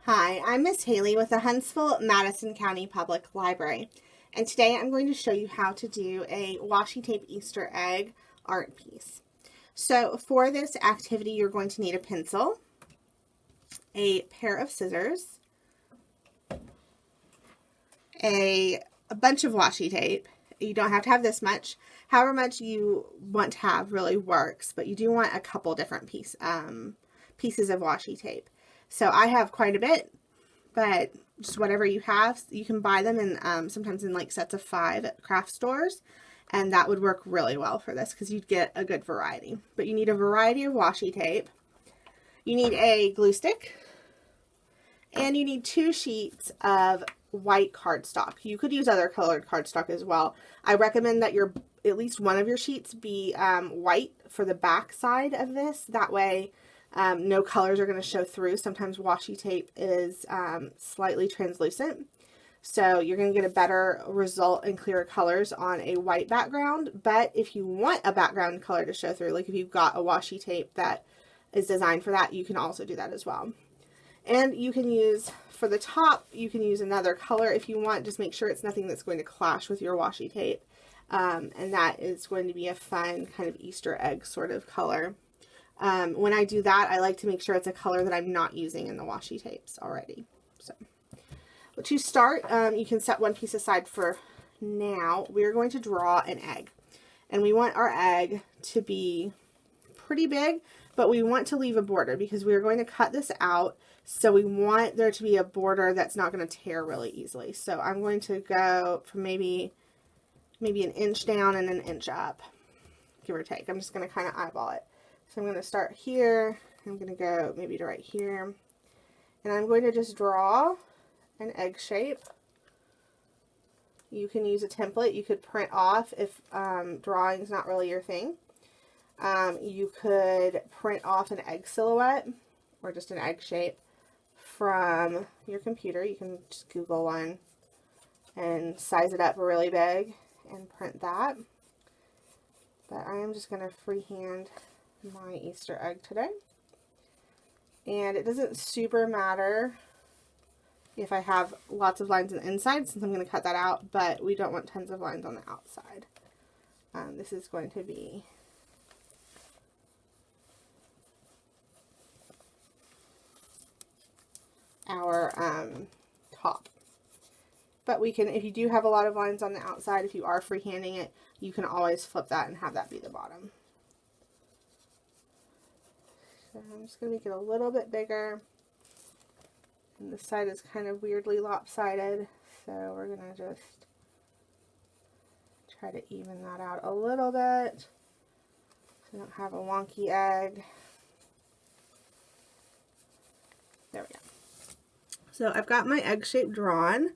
Hi, I'm Miss Haley with the Huntsville Madison County Public Library, and today I'm going to show you how to do a washi tape Easter egg art piece. So for this activity, you're going to need a pencil, a pair of scissors, a bunch of washi tape. You don't have to have this much. However much you want to have really works, but you do want a couple different pieces of washi tape. So I have quite a bit, but just whatever you have, you can buy them in sometimes in like sets of 5 at craft stores, and that would work really well for this because you'd get a good variety. But you need a variety of washi tape. You need a glue stick, and you need 2 sheets of white cardstock. You could use other colored cardstock as well. I recommend that at least one of your sheets be white for the back side of this. That way no colors are going to show through. Sometimes washi tape is slightly translucent, so you're going to get a better result and clearer colors on a white background. But if you want a background color to show through, like if you've got a washi tape that is designed for that, you can also do that as well. And you can use, for the top, you can use another color if you want. Just make sure it's nothing that's going to clash with your washi tape. And that is going to be a fun kind of Easter egg sort of color. When I do that, I like to make sure it's a color that I'm not using in the washi tapes already. So to start, you can set one piece aside for now. We're going to draw an egg. And we want our egg to be pretty big, but we want to leave a border because we're going to cut this out. So we want there to be a border that's not going to tear really easily. So I'm going to go from maybe an inch down and an inch up, give or take. I'm just going to kind of eyeball it. So I'm going to start here. I'm going to go maybe to right here. And I'm going to just draw an egg shape. You can use a template. You could print off if drawing is not really your thing. You could print off an egg silhouette or just an egg shape from your computer. You can just Google one and size it up really big and print that. But I am just going to freehand my Easter egg today. And it doesn't super matter if I have lots of lines on the inside, since I'm going to cut that out, but we don't want tons of lines on the outside. This is going to be our top. But we can, if you do have a lot of lines on the outside, if you are freehanding it, you can always flip that and have that be the bottom. So I'm just going to make it a little bit bigger. And this side is kind of weirdly lopsided, so we're going to just try to even that out a little bit so we don't have a wonky egg. There we go. So I've got my egg shape drawn.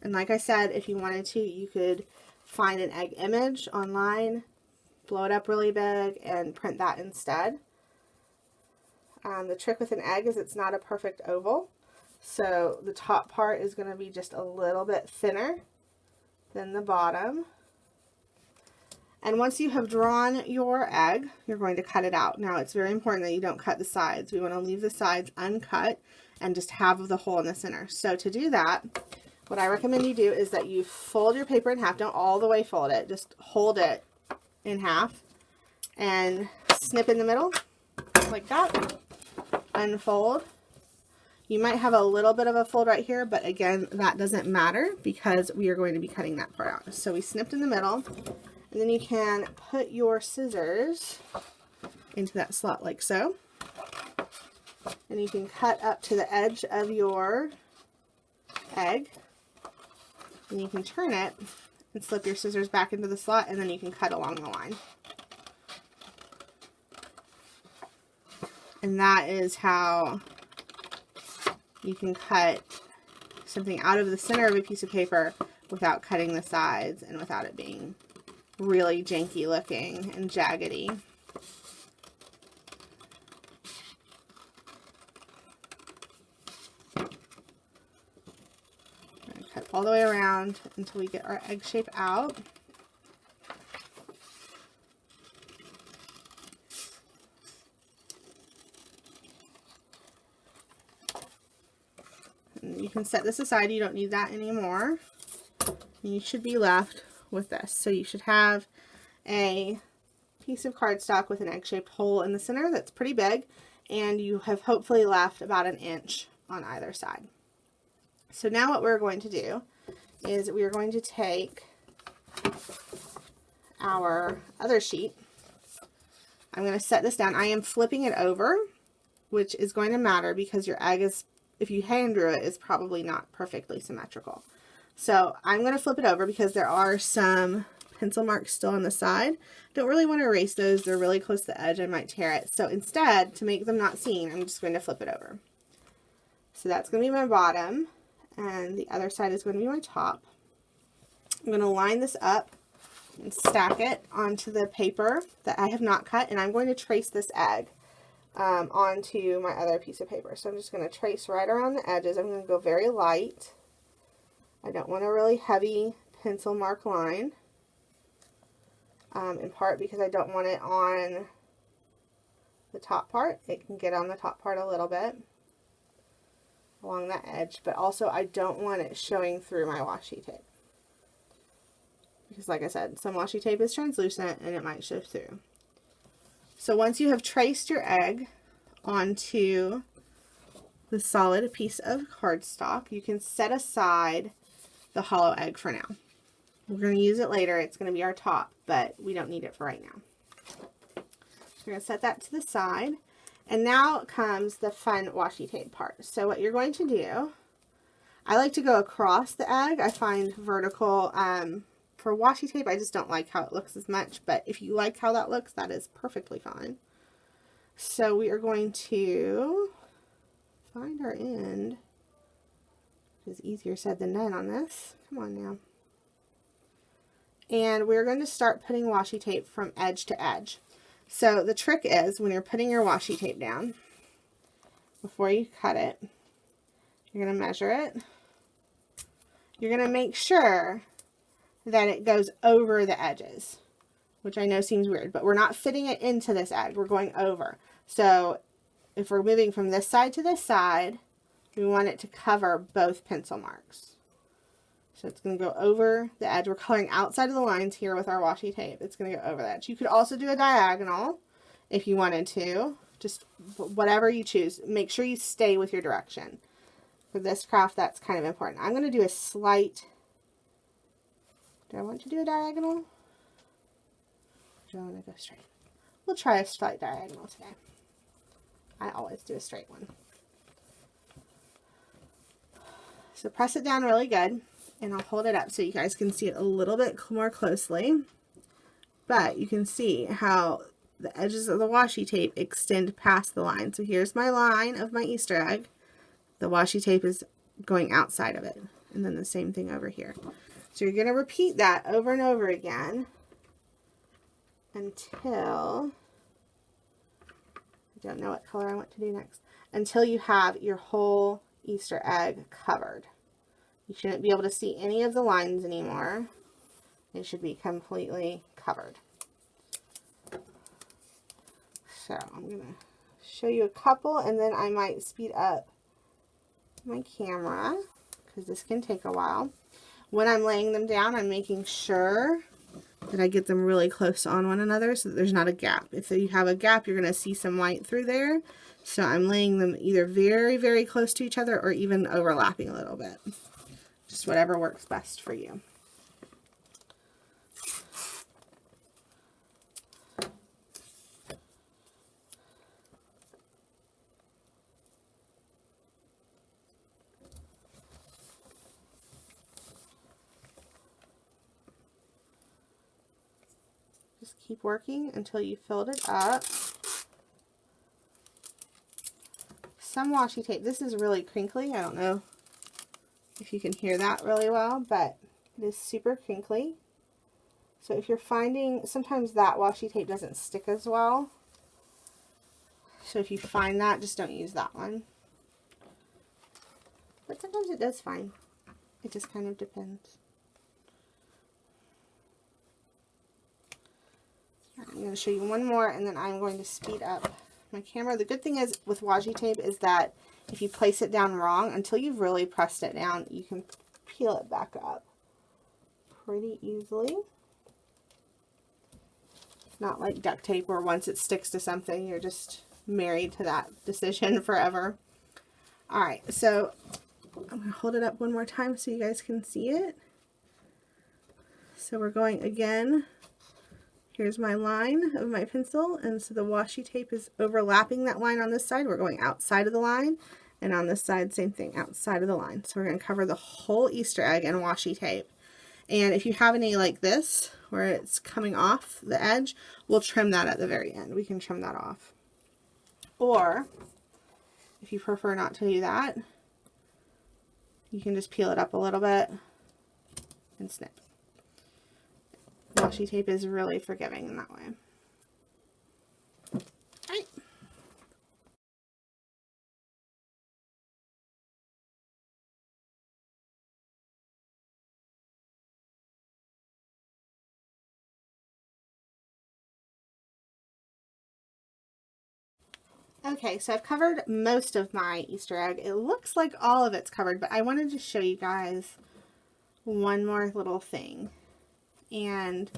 And like I said, if you wanted to, you could find an egg image online, blow it up really big, and print that instead. The trick with an egg is it's not a perfect oval. So the top part is going to be just a little bit thinner than the bottom. And once you have drawn your egg, you're going to cut it out. Now, it's very important that you don't cut the sides. We want to leave the sides uncut and just have the hole in the center. So to do that, what I recommend you do is that you fold your paper in half. Don't all the way fold it. Just hold it in half and snip in the middle like that. Unfold. You might have a little bit of a fold right here, but again, that doesn't matter because we are going to be cutting that part out. So we snipped in the middle, and then you can put your scissors into that slot like so. And you can cut up to the edge of your egg, and you can turn it and slip your scissors back into the slot, and then you can cut along the line. And that is how you can cut something out of the center of a piece of paper without cutting the sides and without it being really janky looking and jaggedy. Cut all the way around until we get our egg shape out. And you can set this aside. You don't need that anymore. You should be left with this. So you should have a piece of cardstock with an egg-shaped hole in the center that's pretty big, and you have hopefully left about 1 inch on either side. So now what we're going to do is we are going to take our other sheet. I'm going to set this down. I am flipping it over, which is going to matter because your egg is, if you hand drew it, is probably not perfectly symmetrical. So I'm going to flip it over because there are some pencil marks still on the side. Don't really want to erase those. They're really close to the edge. I might tear it. So instead, to make them not seen, I'm just going to flip it over. So that's going to be my bottom, and the other side is going to be my top. I'm going to line this up and stack it onto the paper that I have not cut, and I'm going to trace this egg onto my other piece of paper. So I'm just going to trace right around the edges. I'm going to go very light. I don't want a really heavy pencil mark line, in part because I don't want it on the top part. It can get on the top part a little bit along that edge, but also I don't want it showing through my washi tape. Because like I said, some washi tape is translucent and it might show through. So once you have traced your egg onto the solid piece of cardstock, you can set aside the hollow egg for now. We're going to use it later. It's going to be our top, but we don't need it for right now. We're going to set that to the side. And now comes the fun washi tape part. So what you're going to do, I like to go across the egg. I find vertical, for washi tape, I just don't like how it looks as much, but if you like how that looks, that is perfectly fine. So we are going to find our end. It's easier said than done on this. Come on now. And we're going to start putting washi tape from edge to edge. So the trick is when you're putting your washi tape down, before you cut it, you're going to measure it. You're going to make sure that it goes over the edges, which I know seems weird, but we're not fitting it into this edge. We're going over. So if we're moving from this side to this side, we want it to cover both pencil marks. So it's going to go over the edge. We're coloring outside of the lines here with our washi tape. It's going to go over the edge. You could also do a diagonal if you wanted to. Just whatever you choose. Make sure you stay with your direction. For this craft, that's kind of important. I'm going to do a slight... Do I want to do a diagonal? Or do I want to go straight? We'll try a slight diagonal today. I always do a straight one. So press it down really good, and I'll hold it up so you guys can see it a little bit more closely. But you can see how the edges of the washi tape extend past the line. So here's my line of my Easter egg. The washi tape is going outside of it. And then the same thing over here. So you're going to repeat that over and over again until, I don't know what color I want to do next, until you have your whole Easter egg covered. You shouldn't be able to see any of the lines anymore. It should be completely covered. So I'm going to show you a couple, and then I might speed up my camera because this can take a while. When I'm laying them down, I'm making sure that I get them really close on one another so that there's not a gap. If you have a gap, you're going to see some white through there. So I'm laying them either very, very close to each other or even overlapping a little bit. Just whatever works best for you. Just keep working until you filled it up. Some washi tape, this is really crinkly. I don't know if you can hear that really well, but it is super crinkly. So if you're finding, sometimes that washi tape doesn't stick as well. So if you find that, just don't use that one. But sometimes it does fine. It just kind of depends. I'm going to show you one more, and then I'm going to speed up my camera. The good thing is with washi tape is that if you place it down wrong, until you've really pressed it down, you can peel it back up pretty easily. It's not like duct tape where once it sticks to something, you're just married to that decision forever. All right, so I'm going to hold it up one more time so you guys can see it. So we're going again. Here's my line of my pencil, and so the washi tape is overlapping that line on this side. We're going outside of the line, and on this side, same thing, outside of the line. So we're going to cover the whole Easter egg in washi tape. And if you have any like this, where it's coming off the edge, we'll trim that at the very end. We can trim that off. Or, if you prefer not to do that, you can just peel it up a little bit and snip. Washi tape is really forgiving in that way. All right. Okay, so I've covered most of my Easter egg. It looks like all of it's covered, but I wanted to show you guys one more little thing. And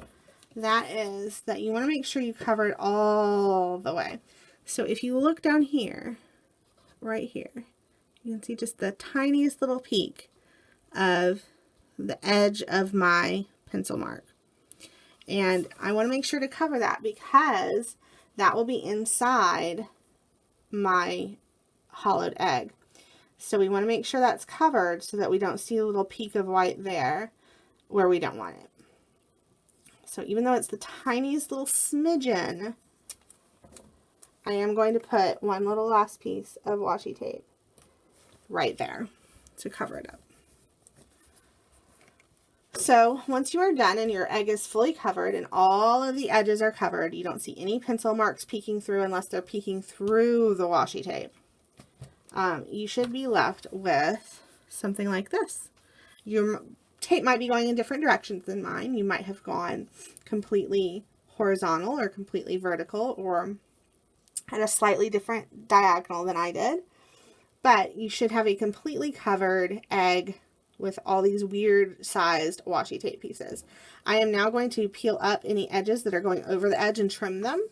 that is that you want to make sure you cover it all the way. So if you look down here, right here, you can see just the tiniest little peak of the edge of my pencil mark. And I want to make sure to cover that because that will be inside my hollowed egg. So we want to make sure that's covered so that we don't see a little peak of white there where we don't want it. So even though it's the tiniest little smidgen, I am going to put one little last piece of washi tape right there to cover it up. So once you are done and your egg is fully covered and all of the edges are covered, you don't see any pencil marks peeking through unless they're peeking through the washi tape. You should be left with something like this. Your tape might be going in different directions than mine. You might have gone completely horizontal or completely vertical or at a slightly different diagonal than I did. But you should have a completely covered egg with all these weird sized washi tape pieces. I am now going to peel up any edges that are going over the edge and trim them.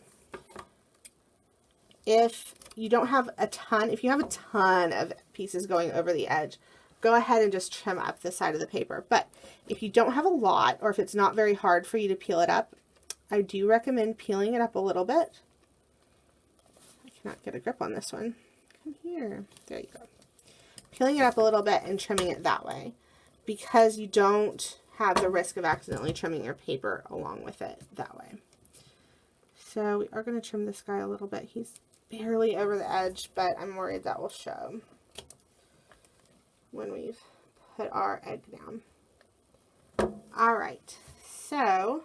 If you don't have a ton, if you have a ton of pieces going over the edge, go ahead and just trim up the side of the paper. But if you don't have a lot, or if it's not very hard for you to peel it up, I do recommend peeling it up a little bit. I cannot get a grip on this one. Come here. There you go. Peeling it up a little bit and trimming it that way because you don't have the risk of accidentally trimming your paper along with it that way. So we are going to trim this guy a little bit. He's barely over the edge, but I'm worried that will show when we've put our egg down. All right, so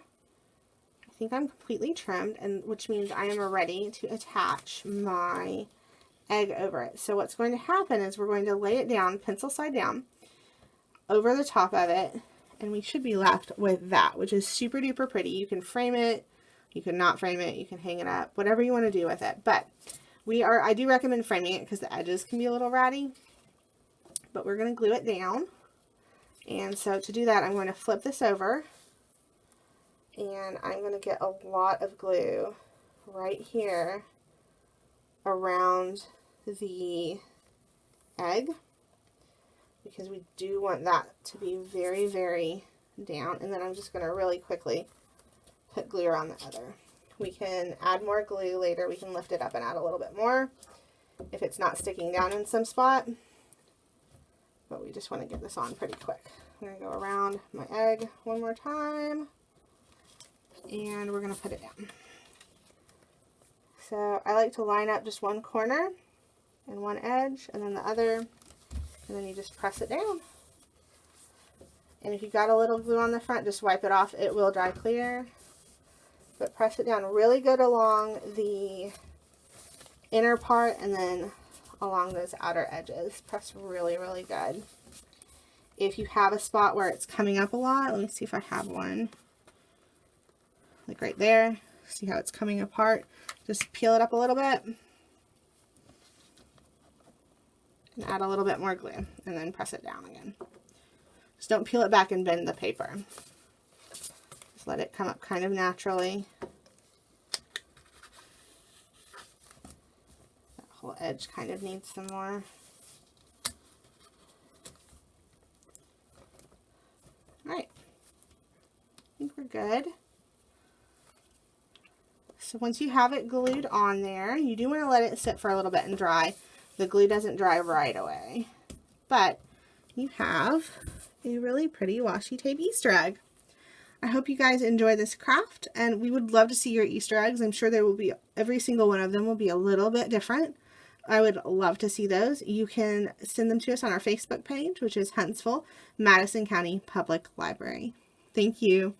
I think I'm completely trimmed, and which means I am ready to attach my egg over it. So what's going to happen is we're going to lay it down, pencil side down, over the top of it, and we should be left with that, which is super duper pretty. You can frame it, you can not frame it, you can hang it up, whatever you want to do with it. But I do recommend framing it because the edges can be a little ratty. But we're going to glue it down. And so to do that, I'm going to flip this over, and I'm going to get a lot of glue right here around the egg because we do want that to be very, very down. And then I'm just going to really quickly put glue around the other. We can add more glue later. We can lift it up and add a little bit more if it's not sticking down in some spot. But we just want to get this on pretty quick. I'm going to go around my egg one more time, and we're going to put it down. So I like to line up just one corner and one edge, and then the other, and then you just press it down. And if you've got a little glue on the front, just wipe it off. It will dry clear. But press it down really good along the inner part and then along those outer edges. Press really, really good. If you have a spot where it's coming up a lot, let me see if I have one. Like right there. See how it's coming apart? Just peel it up a little bit. And add a little bit more glue and then press it down again. Just don't peel it back and bend the paper. Just let it come up kind of naturally. That whole edge kind of needs some more. Alright, I think we're good. So once you have it glued on there, you do want to let it sit for a little bit and dry. The glue doesn't dry right away. But you have a really pretty washi tape Easter egg. I hope you guys enjoy this craft, and we would love to see your Easter eggs. I'm sure there will be, every single one of them will be a little bit different. I would love to see those. You can send them to us on our Facebook page, which is Huntsville, Madison County Public Library. Thank you.